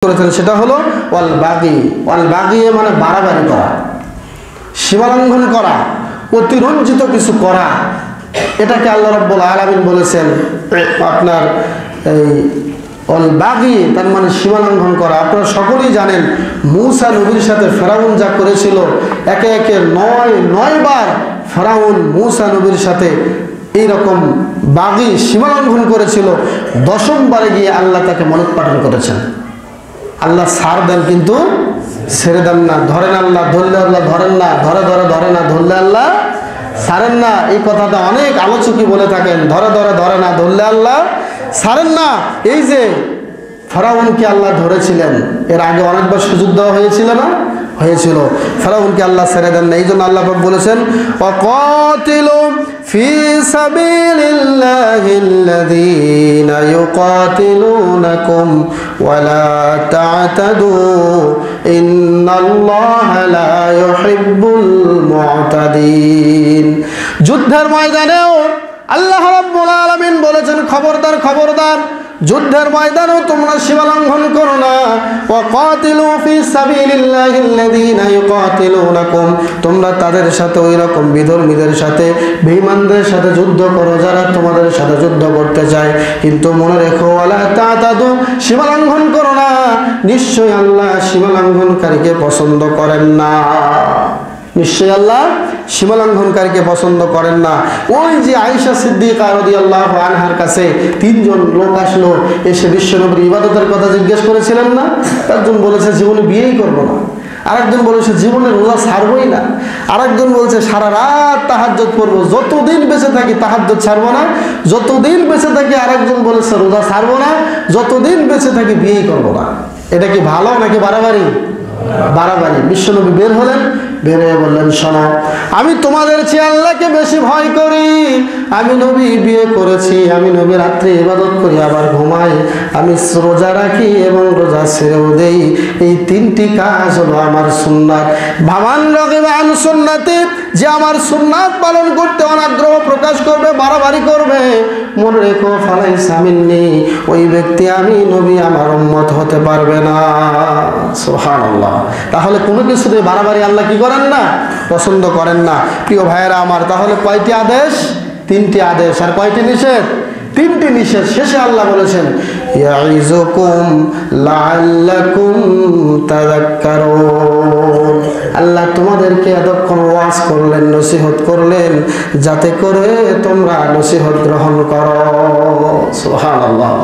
করেছেন সেটা হলো ওয়াল বাগি। ওয়াল বাগি মানে বাড়াবাড়ি করা, সীমালঙ্ঘন করা, অতিরঞ্জিত কিছু করা, এটাকে আল্লাহ রাব্বুল আলামিন বলেছেন আপনার এই ওয়াল বাগি, তার মানে সীমালঙ্ঘন করা। আপনারা সকলেই জানেন মূসা নবীর সাথে ফেরাউন যা করেছিল, একে একে নয় বার ফেরাউন মূসা নবীর সাথে এইরকম বাগি সীমালঙ্ঘন করেছিল। 10ম বারে গিয়ে আল্লাহ তাকে মনোৎপাটন করেছেন। আল্লাহ ছাড় দেন কিন্তু ছেড়ে দেন না। ধরেন আল্লাহ, ধরলে আল্লাহ ধরেন না, ধরে না, ধরলে আল্লাহ ছাড়েন না। এই কথাটা অনেক আলোচকই বলে থাকেন, ধরে না, ধরলে আল্লাহ ছাড়েন না। এই যে ফেরাউনকে আল্লাহ ধরেছিলেন, এর আগে অনেকবার সুযোগ দেওয়া হয়েছিল না? হয়েছিল। ফেরাউনকে আল্লাহ ছেড়ে দেন না। এই জন্য আল্লাহ বলেছেন ওয়াকাতিলু ফি সাবিলিল্লাহিল্লাযীনা ইউকাতিলুনাকুম ওয়ালা তা'তাদু ইন্নাল্লাহা লা ইউহিব্বুল মু'তাদিন। যুদ্ধের ময়দানেও আল্লাহ রাব্বুল আলামিন বলেছেন খবরদার, খবরদার, যুদ্ধের ময়দানেও তোমরা সীমালঙ্ঘন করো না। ওয়াকাতিলু ফি সাবিলিল্লাহিল্লাযীনা ইউকাতিলুনাকুম, তোমরা তাদের সাথে ওই রকম বিধর্মীদের সাথে, বেঈমানদের সাথে যুদ্ধ করো যারা তোমাদের সাথে যুদ্ধ করতে চায়, কিন্তু মনে রেখো ওয়ালা তা'তাদু, সীমালঙ্ঘন করো না। নিশ্চয়ই আল্লাহ সীমালঙ্ঘনকারীকে পছন্দ করেন না। নিশ্চয়ই আল্লাহ সীমালঙ্ঘনকারীকে পছন্দ করেন না। ওই যে আয়েশা সিদ্দিকা রাদিয়াল্লাহু আনহার কাছে 3 জন লোক আসলো, এসে বিশ্বনবীর ইবাদতের কথা জিজ্ঞেস করেছিলেন না? একজন বলেছে জীবনে বিয়েই করব না, আরেকজন বলেছে জীবনে রোজা ছাড়বই না, আরেকজন বলছে সারা রাত তাহাজ্জুদ পড়ব, যতদিন বেঁচে থাকি তাহাজ্জুদ ছাড়বো না, যতদিন বেঁচে থাকি। আরেকজন বলেছে রোজা ছাড়বো না, যতদিন বেঁচে থাকি বিয়েই করব না। এটা কি ভালো নাকি বাড়াবাড়ি? বাড়াবাড়ি। বিশ্বনবী বের হলেন, বের হয়ে বললেন শোনো, আমি তোমাদের চেয়ে আল্লাহকে বেশি ভয় করি। আমি নবী বিয়ে করেছি, আমি নবী রাত্রে ইবাদত করি আবার ঘুমাই, আমি রোজা রাখি এবং রোজা ছেড়েও দেই। এই 3টি কাজ হলো আমার সুন্নাত। ভামান রাগিবা আন সুন্নতি, যে আমার সুন্নাত পালন করতে অনাগ্রহ প্রকাশ করবে, বাড়াবাড়ি করবে, মনে রেখো ফালাইসা মিন্নি, ওই ব্যক্তি আমি নবী আমার উম্মত হতে পারবে না। সুবহানাল্লাহ। তাহলে কোনো কিছুতে বাড়াবাড়ি আল্লাহ কি করেন না? পছন্দ করেন না। প্রিয় ভাইয়েরা আমার, তাহলে কয়টি আদেশ? 3টি আদেশ। আর কয়টি নিষেধ? 3টি নিষেধ। শেষে আল্লাহ বলেছেন ইয়াইযুকুম লাআল্লাকুম তাযাক্কারুন, আল্লাহ তোমাদেরকে এতক্ষণ ওয়াজ করলেন, নসিহত করলেন, যাতে করে তোমরা নসিহত গ্রহণ করো। সুবহানাল্লাহ।